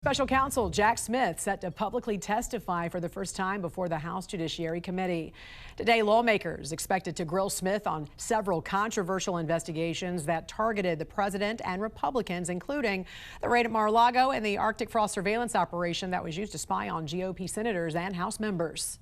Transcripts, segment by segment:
Special Counsel Jack Smith set to publicly testify for the first time before the House Judiciary Committee. Today, lawmakers expected to grill Smith on several controversial investigations that targeted the president and Republicans, including the raid at Mar-a-Lago and the Arctic frost surveillance operation that was used to spy on GOP senators and House members.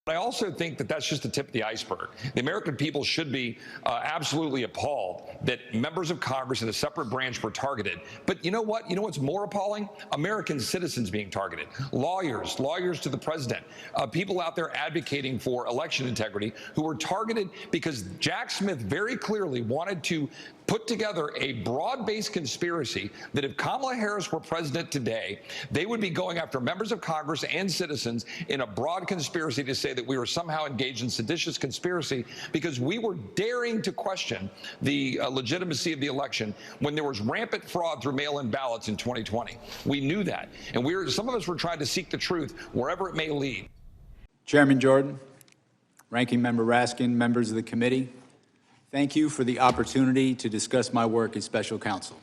I also think that that's just the tip of the iceberg. The American people should be absolutely appalled that members of Congress in a separate branch were targeted. But you know what? You know what's more appalling? American citizens being targeted. Lawyers to the president, people out there advocating for election integrity who were targeted because Jack Smith very clearly wanted to put together a broad-based conspiracy that if Kamala Harris were president today, they would be going after members of Congress and citizens in a broad conspiracy to say that we were somehow engaged in seditious conspiracy because we were daring to question the legitimacy of the election when there was rampant fraud through mail-in ballots in 2020. We knew that. And some of us were trying to seek the truth wherever it may lead. Chairman Jordan, Ranking Member Raskin, members of the committee, thank you for the opportunity to discuss my work as special counsel.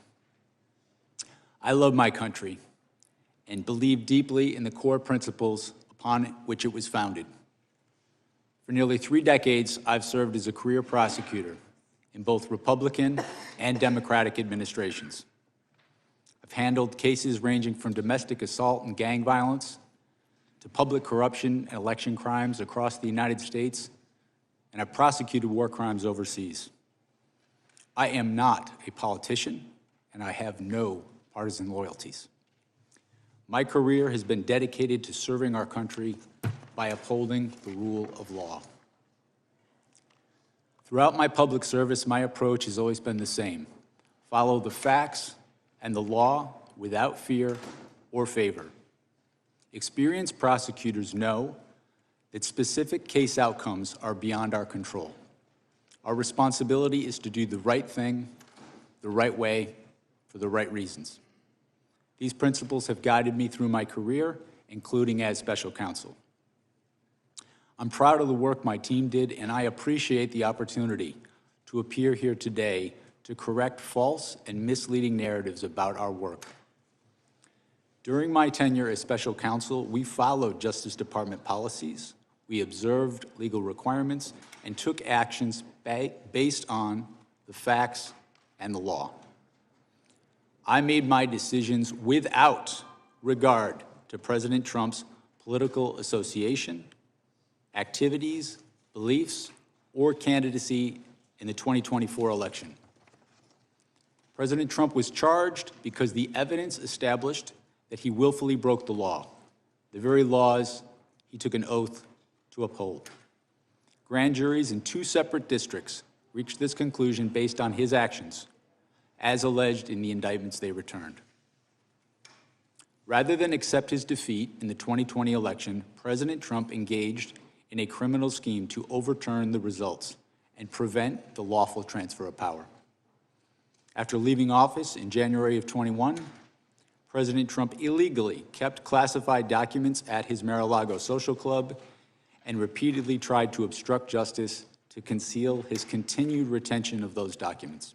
I love my country and believe deeply in the core principles upon which it was founded. For nearly 3 decades, I've served as a career prosecutor in both Republican and Democratic administrations. I've handled cases ranging from domestic assault and gang violence to public corruption and election crimes across the United States, and I've prosecuted war crimes overseas. I am not a politician, and I have no partisan loyalties. My career has been dedicated to serving our country by upholding the rule of law. Throughout my public service, my approach has always been the same: follow the facts and the law without fear or favor. Experienced prosecutors know that specific case outcomes are beyond our control. Our responsibility is to do the right thing, the right way, for the right reasons. These principles have guided me through my career, including as special counsel. I'm proud of the work my team did, and I appreciate the opportunity to appear here today to correct false and misleading narratives about our work. During my tenure as special counsel, we followed Justice Department policies. We observed legal requirements and took actions based on the facts and the law. I made my decisions without regard to President Trump's political association, activities, beliefs, or candidacy in the 2024 election. President Trump was charged because the evidence established that he willfully broke the law, the very laws he took an oath to uphold. Grand juries in 2 separate districts reached this conclusion based on his actions, as alleged in the indictments they returned. Rather than accept his defeat in the 2020 election, President Trump engaged in a criminal scheme to overturn the results and prevent the lawful transfer of power. After leaving office in January of 21, President Trump illegally kept classified documents at his Mar-a-Lago social club and repeatedly tried to obstruct justice to conceal his continued retention of those documents.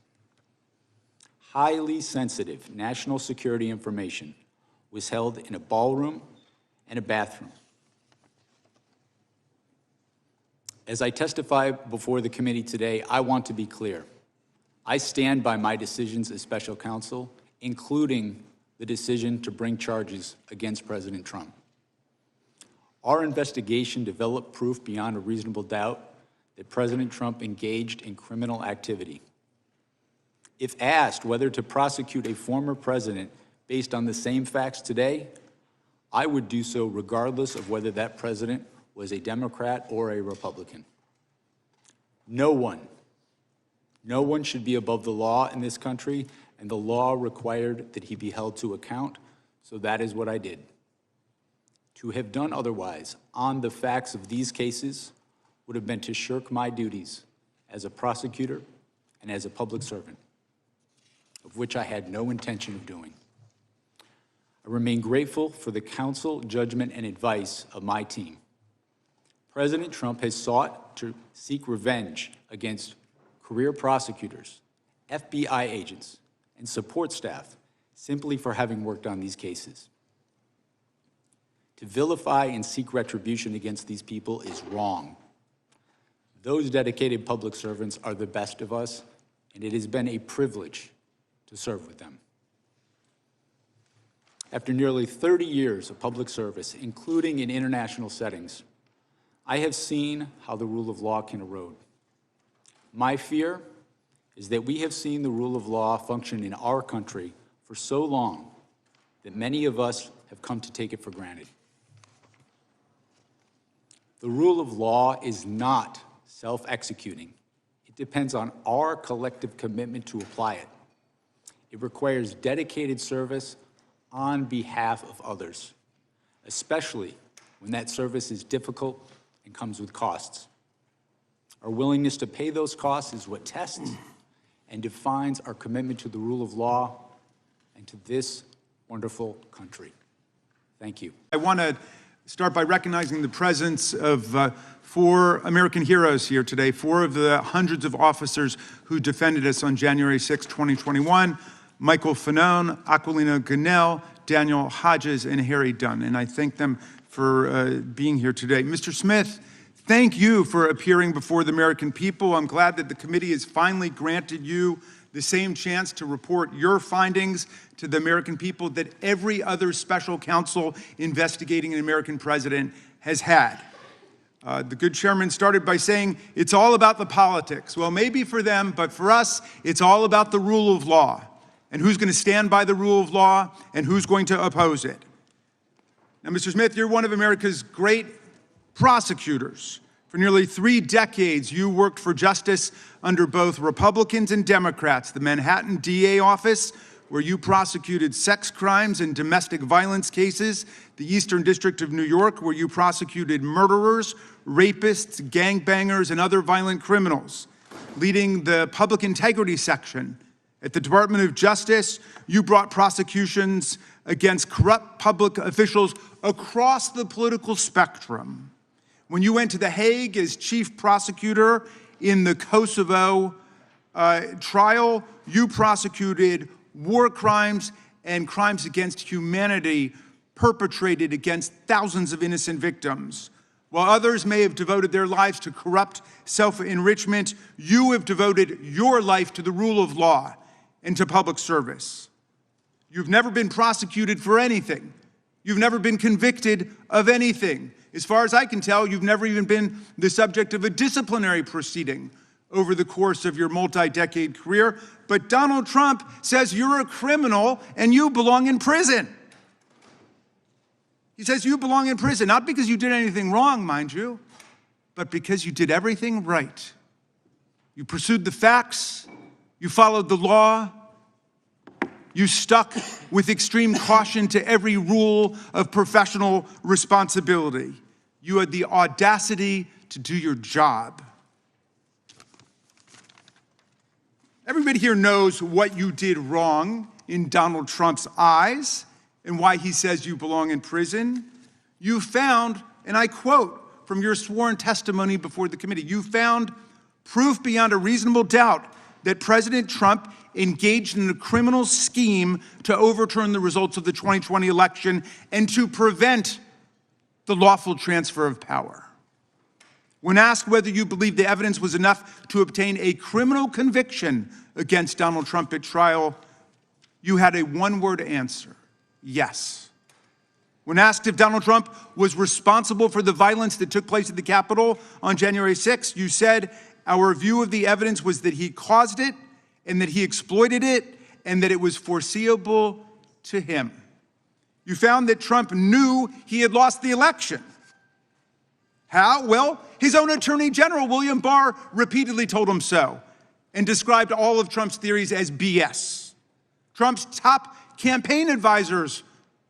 Highly sensitive national security information was held in a ballroom and a bathroom. As I testify before the committee today, I want to be clear. I stand by my decisions as special counsel, including the decision to bring charges against President Trump. Our investigation developed proof beyond a reasonable doubt that President Trump engaged in criminal activity. If asked whether to prosecute a former president based on the same facts today, I would do so regardless of whether that president was a Democrat or a Republican. No one should be above the law in this country, and the law required that he be held to account, so that is what I did. To have done otherwise on the facts of these cases would have been to shirk my duties as a prosecutor and as a public servant, of which I had no intention of doing. I remain grateful for the counsel, judgment, and advice of my team. President Trump has sought to seek revenge against career prosecutors, FBI agents, and support staff simply for having worked on these cases. To vilify and seek retribution against these people is wrong. Those dedicated public servants are the best of us, and it has been a privilege to serve with them. After nearly 30 years of public service, including in international settings, I have seen how the rule of law can erode. My fear is that we have seen the rule of law function in our country for so long that many of us have come to take it for granted. The rule of law is not self-executing. It depends on our collective commitment to apply it. It requires dedicated service on behalf of others, especially when that service is difficult and comes with costs. Our willingness to pay those costs is what tests and defines our commitment to the rule of law and to this wonderful country. Thank you. I want to start by recognizing the presence of 4 American heroes here today, 4 of the hundreds of officers who defended us on January 6, 2021, Michael Fanone, Aquilino Gonell, Daniel Hodges, and Harry Dunn. And I thank them for being here today. Mr. Smith, thank you for appearing before the American people. I'm glad that the committee has finally granted you the same chance to report your findings to the American people that every other special counsel investigating an American president has had. The good chairman started by saying, it's all about the politics. Well, maybe for them, but for us, it's all about the rule of law and who's going to stand by the rule of law and who's going to oppose it. Now, Mr. Smith, you're one of America's great prosecutors. For nearly 3 decades, you worked for justice under both Republicans and Democrats. The Manhattan DA office, where you prosecuted sex crimes and domestic violence cases. The Eastern District of New York, where you prosecuted murderers, rapists, gangbangers, and other violent criminals. Leading the public integrity section at the Department of Justice, you brought prosecutions against corrupt public officials across the political spectrum. When you went to The Hague as chief prosecutor in the Kosovo trial, you prosecuted war crimes and crimes against humanity perpetrated against thousands of innocent victims. While others may have devoted their lives to corrupt self-enrichment, you have devoted your life to the rule of law and to public service. You've never been prosecuted for anything. You've never been convicted of anything. As far as I can tell, you've never even been the subject of a disciplinary proceeding over the course of your multi-decade career. But Donald Trump says you're a criminal and you belong in prison. He says you belong in prison, not because you did anything wrong, mind you, but because you did everything right. You pursued the facts, you followed the law, you stuck with extreme caution to every rule of professional responsibility. You had the audacity to do your job. Everybody here knows what you did wrong in Donald Trump's eyes and why he says you belong in prison. You found, and I quote from your sworn testimony before the committee, you found proof beyond a reasonable doubt that President Trump engaged in a criminal scheme to overturn the results of the 2020 election and to prevent the lawful transfer of power. When asked whether you believe the evidence was enough to obtain a criminal conviction against Donald Trump at trial, you had a one-word answer: yes. When asked if Donald Trump was responsible for the violence that took place at the Capitol on January 6th, you said, our view of the evidence was that he caused it and that he exploited it and that it was foreseeable to him. You found that Trump knew he had lost the election. How? Well, his own Attorney General, William Barr, repeatedly told him so and described all of Trump's theories as BS. Trump's top campaign advisors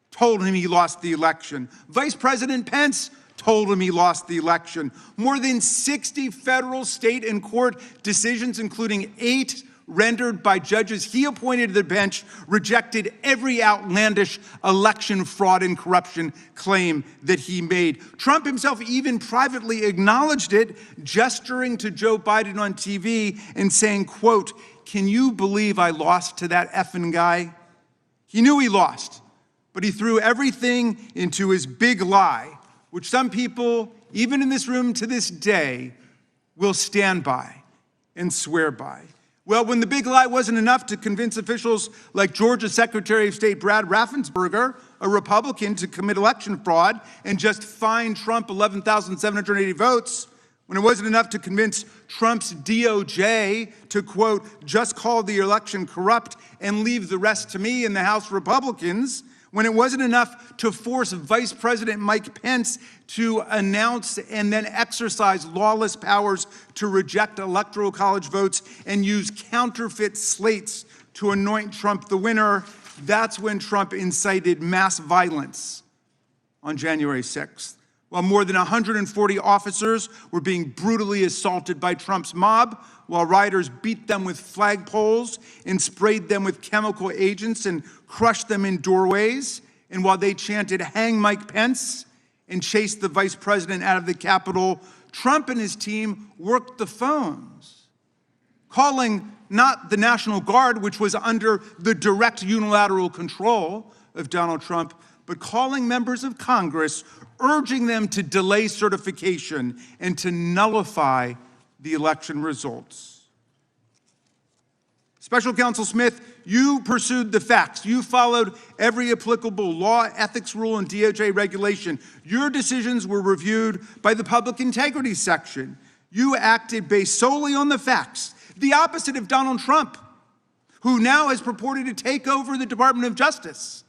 told him he lost the election. Vice President Pence told him he lost the election. More than 60 federal, state, and court decisions, including 8 rendered by judges he appointed to the bench, rejected every outlandish election fraud and corruption claim that he made. Trump himself even privately acknowledged it, gesturing to Joe Biden on TV and saying, quote, "Can you believe I lost to that effing guy?" He knew he lost, but he threw everything into his big lie, which some people, even in this room to this day, will stand by and swear by. Well, when the big lie wasn't enough to convince officials like Georgia Secretary of State Brad Raffensperger, a Republican, to commit election fraud and just fine Trump 11,780 votes, when it wasn't enough to convince Trump's DOJ to, quote, just call the election corrupt and leave the rest to me and the House Republicans, when it wasn't enough to force Vice President Mike Pence to announce and then exercise lawless powers to reject Electoral College votes and use counterfeit slates to anoint Trump the winner, that's when Trump incited mass violence on January 6th. While more than 140 officers were being brutally assaulted by Trump's mob, while rioters beat them with flagpoles and sprayed them with chemical agents and crushed them in doorways, and while they chanted, "Hang Mike Pence," and chased the vice president out of the Capitol, Trump and his team worked the phones, calling not the National Guard, which was under the direct unilateral control of Donald Trump, but calling members of Congress, urging them to delay certification and to nullify the election results. Special Counsel Smith, you pursued the facts. You followed every applicable law, ethics rule, and DOJ regulation. Your decisions were reviewed by the Public Integrity Section. You acted based solely on the facts, the opposite of Donald Trump, who now has purported to take over the Department of Justice.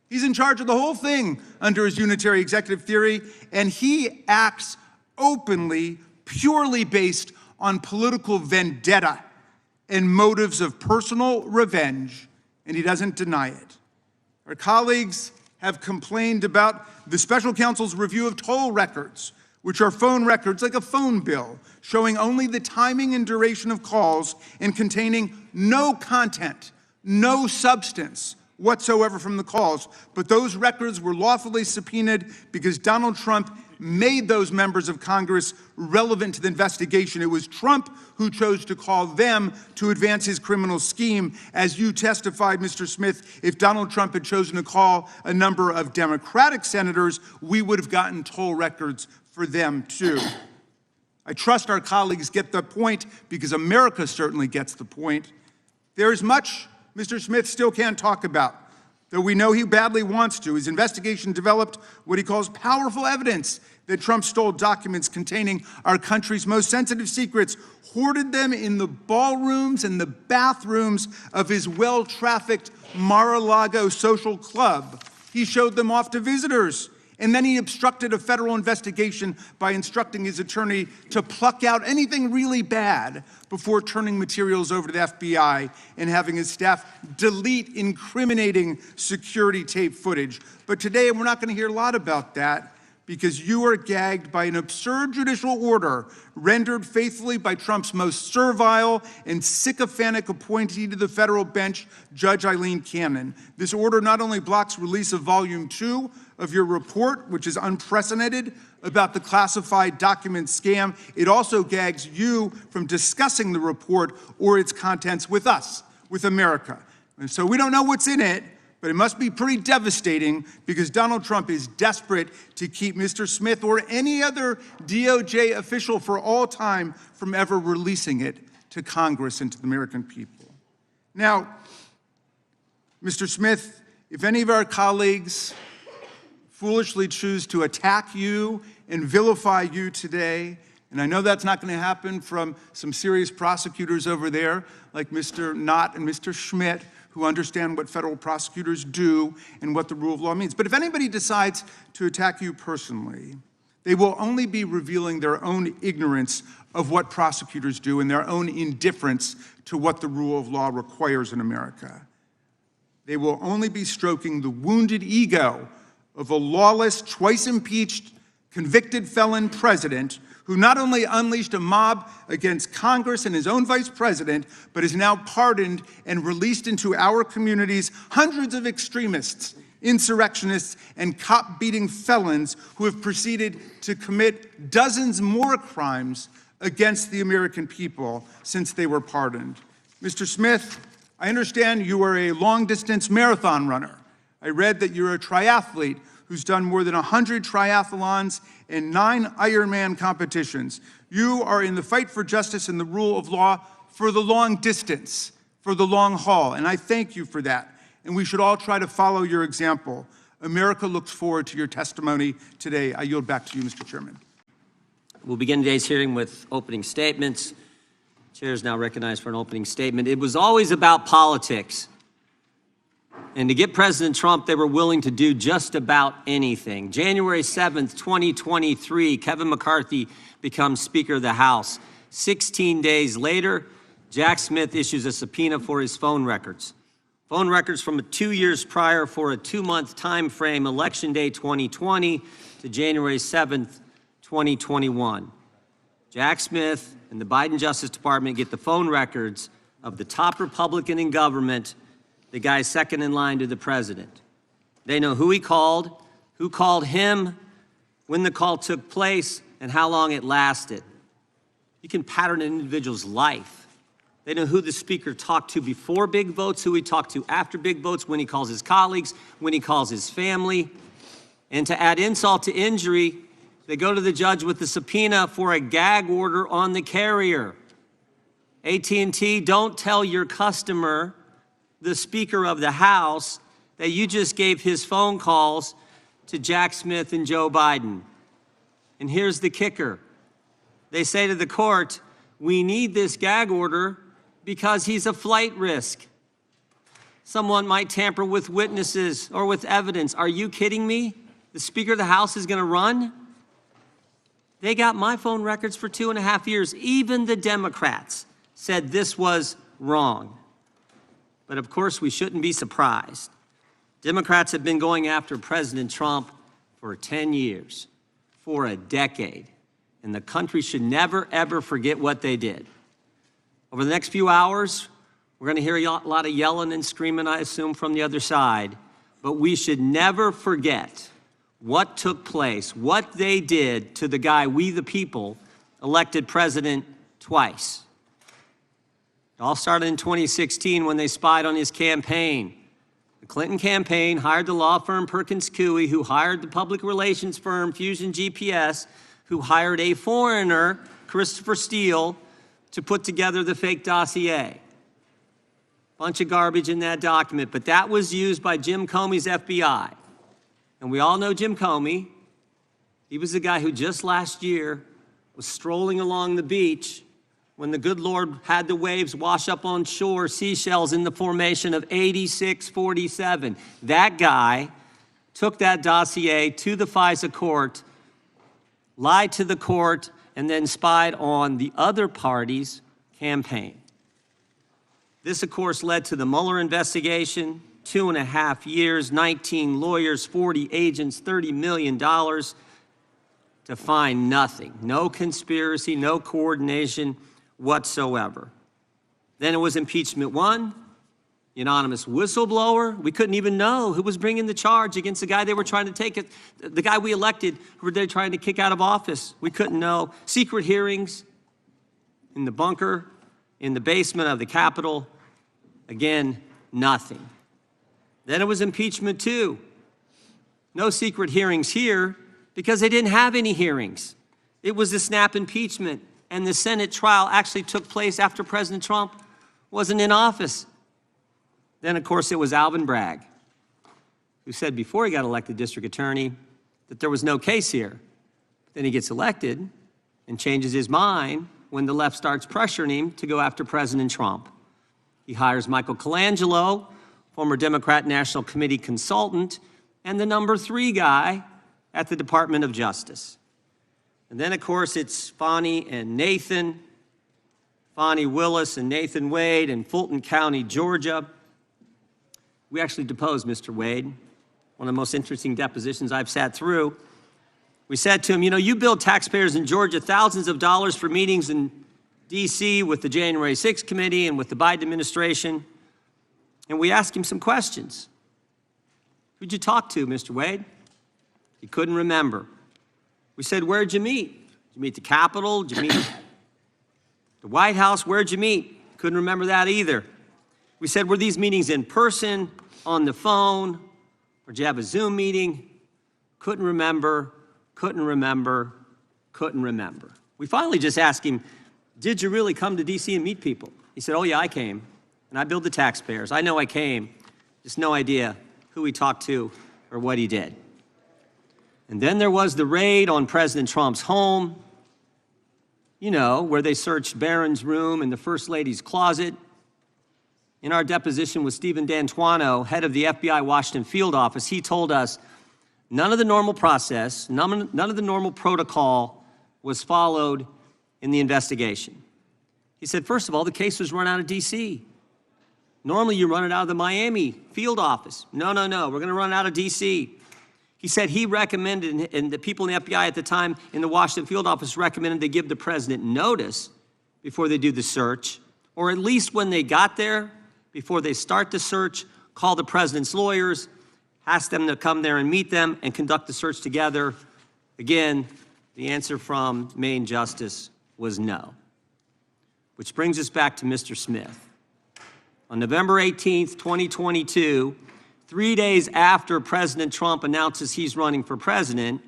He's in charge of the whole thing under his unitary executive theory, and he acts openly, purely based on political vendetta and motives of personal revenge, and he doesn't deny it. Our colleagues have complained about the special counsel's review of toll records, which are phone records like a phone bill, showing only the timing and duration of calls and containing no content, no substance whatsoever from the calls. But those records were lawfully subpoenaed because Donald Trump made those members of Congress relevant to the investigation. It was Trump who chose to call them to advance his criminal scheme. As you testified, Mr. Smith, if Donald Trump had chosen to call a number of Democratic senators, we would have gotten toll records for them too. I trust our colleagues get the point because America certainly gets the point. There is much Mr. Smith still can't talk about, though we know he badly wants to. His investigation developed what he calls powerful evidence that Trump stole documents containing our country's most sensitive secrets, hoarded them in the ballrooms and the bathrooms of his well-trafficked Mar-a-Lago social club. He showed them off to visitors. And then he obstructed a federal investigation by instructing his attorney to pluck out anything really bad before turning materials over to the FBI and having his staff delete incriminating security tape footage. But today we're not going to hear a lot about that because you are gagged by an absurd judicial order rendered faithfully by Trump's most servile and sycophantic appointee to the federal bench, Judge Eileen Cannon. This order not only blocks release of Volume 2 of your report, which is unprecedented, about the classified document scam, it also gags you from discussing the report or its contents with us, with America. And so we don't know what's in it, but it must be pretty devastating because Donald Trump is desperate to keep Mr. Smith or any other DOJ official for all time from ever releasing it to Congress and to the American people. Now, Mr. Smith, if any of our colleagues foolishly choose to attack you and vilify you today, and I know that's not going to happen from some serious prosecutors over there like Mr. Knott and Mr. Schmidt, who understand what federal prosecutors do and what the rule of law means. But if anybody decides to attack you personally, they will only be revealing their own ignorance of what prosecutors do and their own indifference to what the rule of law requires in America. They will only be stroking the wounded ego of a lawless, twice-impeached, convicted felon president who not only unleashed a mob against Congress and his own vice president, but is now pardoned and released into our communities hundreds of extremists, insurrectionists, and cop-beating felons who have proceeded to commit dozens more crimes against the American people since they were pardoned. Mr. Smith, I understand you are a long-distance marathon runner. I read that you're a triathlete who's done more than 100 triathlons and 9 Ironman competitions. You are in the fight for justice and the rule of law for the long distance, for the long haul, and I thank you for that. And we should all try to follow your example. America looks forward to your testimony today. I yield back to you, Mr. Chairman. We'll begin today's hearing with opening statements. Chair is now recognized for an opening statement. It was always about politics. And to get President Trump, they were willing to do just about anything. January 7th, 2023, Kevin McCarthy becomes Speaker of the House. 16 days later, Jack Smith issues a subpoena for his phone records. Phone records from 2 years prior for a 2-month time frame, Election Day 2020 to January 7th, 2021. Jack Smith and the Biden Justice Department get the phone records of the top Republican in government, the guy second in line to the president. They know who he called, who called him, when the call took place, and how long it lasted. You can pattern an individual's life. They know who the speaker talked to before big votes, who he talked to after big votes, when he calls his colleagues, when he calls his family. And to add insult to injury, they go to the judge with the subpoena for a gag order on the carrier. AT&T, don't tell your customer, the Speaker of the House, that you just gave his phone calls to Jack Smith and Joe Biden. And here's the kicker. They say to the court, we need this gag order because he's a flight risk. Someone might tamper with witnesses or with evidence. Are you kidding me? The Speaker of the House is going to run? They got my phone records for 2.5 years. Even the Democrats said this was wrong. But of course, we shouldn't be surprised. Democrats have been going after President Trump for 10 years, for a decade. And the country should never, ever forget what they did. Over the next few hours, we're going to hear a lot of yelling and screaming, I assume, from the other side. But we should never forget what took place, what they did to the guy, we the people, elected president twice. It all started in 2016 when they spied on his campaign. The Clinton campaign hired the law firm Perkins Coie, who hired the public relations firm Fusion GPS, who hired a foreigner, Christopher Steele, to put together the fake dossier. Bunch of garbage in that document, but that was used by Jim Comey's FBI. And we all know Jim Comey. He was the guy who just last year was strolling along the beach when the good Lord had the waves wash up on shore seashells in the formation of 8647. That guy took that dossier to the FISA court, lied to the court, and then spied on the other party's campaign. This, of course, led to the Mueller investigation, 2.5 years, 19 lawyers, 40 agents, $30 million to find nothing. No conspiracy, no coordination whatsoever. Then it was impeachment 1, the anonymous whistleblower. We couldn't even know who was bringing the charge against the guy they were trying to take it, the guy we elected, who were they trying to kick out of office. We couldn't know. Secret hearings in the bunker, in the basement of the Capitol. Again, nothing. Then it was impeachment 2. No secret hearings here because they didn't have any hearings. It was a snap impeachment, and the Senate trial actually took place after President Trump wasn't in office. Then, of course, it was Alvin Bragg, who said before he got elected district attorney that there was no case here. Then he gets elected and changes his mind when the left starts pressuring him to go after President Trump. He hires Michael Colangelo, former Democrat National Committee consultant, and the number 3 guy at the Department of Justice. And then, of course, it's Fani and Nathan, Fani Willis and Nathan Wade in Fulton County, Georgia. We actually deposed Mr. Wade, one of the most interesting depositions I've sat through. We said to him, you know, you billed taxpayers in Georgia thousands of dollars for meetings in D.C. with the January 6th committee and with the Biden administration. And we asked him some questions. Who'd you talk to, Mr. Wade? He couldn't remember. We said, where'd you meet? Did you meet the Capitol? Did you meet the White House? Where'd you meet? Couldn't remember that either. We said, were these meetings in person, on the phone, Or did you have a Zoom meeting? Couldn't remember, couldn't remember, couldn't remember. We finally just asked him, did you really come to D.C. and meet people? He said, oh yeah, I came, and I billed the taxpayers. I know I came, just no idea who he talked to or what he did. And then there was the raid on President Trump's home, you know, where they searched Barron's room and the First Lady's closet. In our deposition with Stephen D'Antuono, head of the FBI Washington field office, he told us none of the normal process, none of the normal protocol was followed in the investigation. He said, first of all, the case was run out of D.C. Normally you run it out of the Miami field office. No, we're going to run it out of D.C. He said he recommended, and the people in the FBI at the time in the Washington field office recommended they give the president notice before they do the search, or at least when they got there, before they start the search, call the president's lawyers, ask them to come there and meet them and conduct the search together. Again, the answer from Maine Justice was no. Which brings us back to Mr. Smith. On November 18th, 2022, 3 days after President Trump announces he's running for president,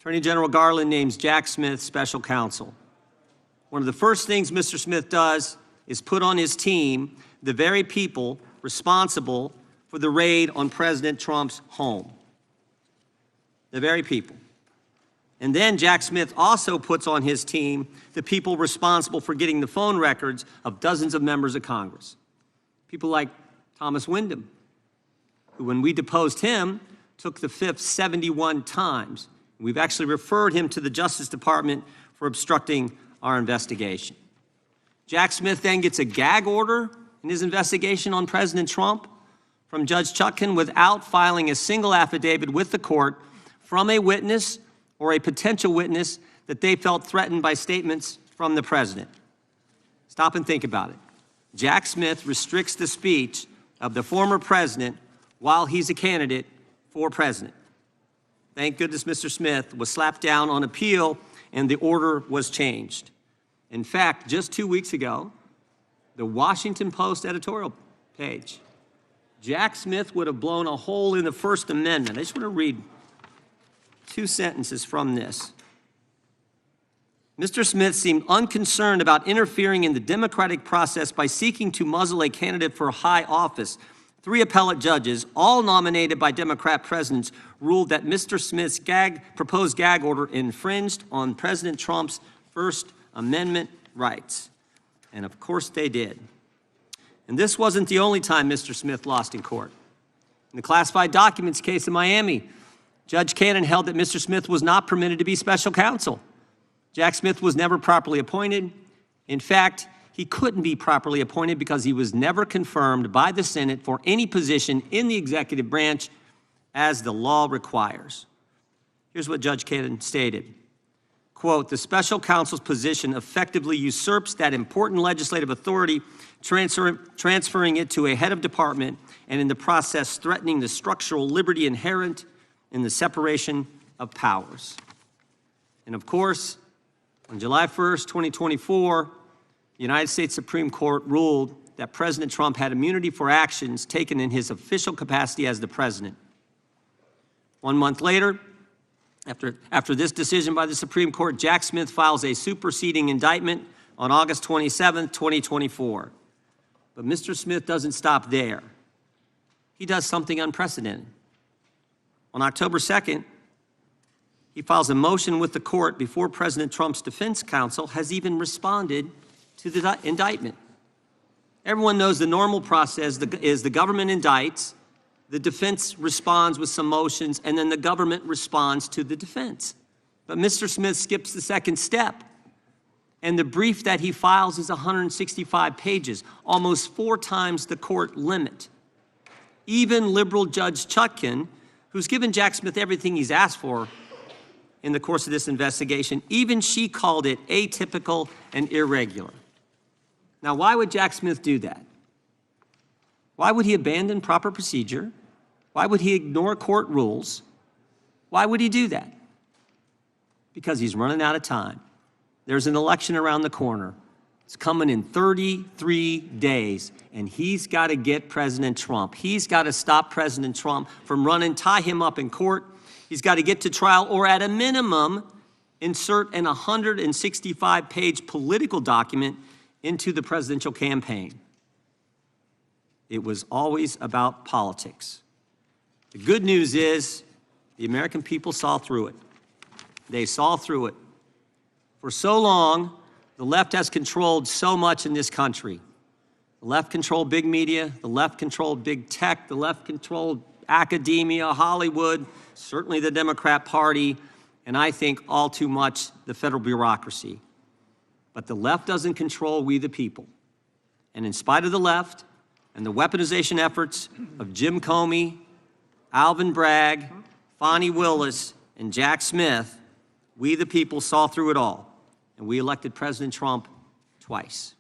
Attorney General Garland names Jack Smith special counsel. One of the first things Mr. Smith does is put on his team the very people responsible for the raid on President Trump's home. The very people. And then Jack Smith also puts on his team the people responsible for getting the phone records of dozens of members of Congress. People like Thomas Wyndham, who, when we deposed him, took the fifth 71 times. We've actually referred him to the Justice Department for obstructing our investigation. Jack Smith then gets a gag order in his investigation on President Trump from Judge Chutkan without filing a single affidavit with the court from a witness or a potential witness that they felt threatened by statements from the president. Stop and think about it. Jack Smith restricts the speech of the former president while he's a candidate for president. Thank goodness Mr. Smith was slapped down on appeal and the order was changed. In fact, just 2 weeks ago, the Washington Post editorial page, Jack Smith would have blown a hole in the First Amendment. I just want to read 2 sentences from this. Mr. Smith seemed unconcerned about interfering in the democratic process by seeking to muzzle a candidate for high office. 3 appellate judges, all nominated by Democrat presidents, ruled that Mr. Smith's proposed gag order infringed on President Trump's First Amendment rights. And of course they did. And this wasn't the only time Mr. Smith lost in court. In the classified documents case in Miami, Judge Cannon held that Mr. Smith was not permitted to be special counsel. Jack Smith was never properly appointed. In fact, he couldn't be properly appointed because he was never confirmed by the Senate for any position in the executive branch as the law requires. Here's what Judge Cannon stated. Quote, the special counsel's position effectively usurps that important legislative authority, transferring it to a head of department and in the process threatening the structural liberty inherent in the separation of powers. And of course, on July 1st, 2024, the United States Supreme Court ruled that President Trump had immunity for actions taken in his official capacity as the president. 1 month later, after this decision by the Supreme Court, Jack Smith files a superseding indictment on August 27, 2024. But Mr. Smith doesn't stop there. He does something unprecedented. On October 2nd, he files a motion with the court before President Trump's defense counsel has even responded to the indictment. Everyone knows the normal process is the government indicts, the defense responds with some motions, and then the government responds to the defense. But Mr. Smith skips the second step. And the brief that he files is 165 pages, almost 4 times the court limit. Even liberal Judge Chutkan, who's given Jack Smith everything he's asked for in the course of this investigation, even she called it atypical and irregular. Now, why would Jack Smith do that? Why would he abandon proper procedure? Why would he ignore court rules? Why would he do that? Because he's running out of time. There's an election around the corner. It's coming in 33 days, and he's got to get President Trump. He's got to stop President Trump from running, tie him up in court. He's got to get to trial, or at a minimum, insert an 165-page political document into the presidential campaign. It was always about politics. The good news is the American people saw through it. They saw through it. For so long, the left has controlled so much in this country. The left controlled big media, the left controlled big tech, the left controlled academia, Hollywood, certainly the Democrat Party, and I think all too much the federal bureaucracy. But the left doesn't control we the people. And in spite of the left and the weaponization efforts of Jim Comey, Alvin Bragg, Fani Willis, and Jack Smith, we the people saw through it all, and we elected President Trump twice.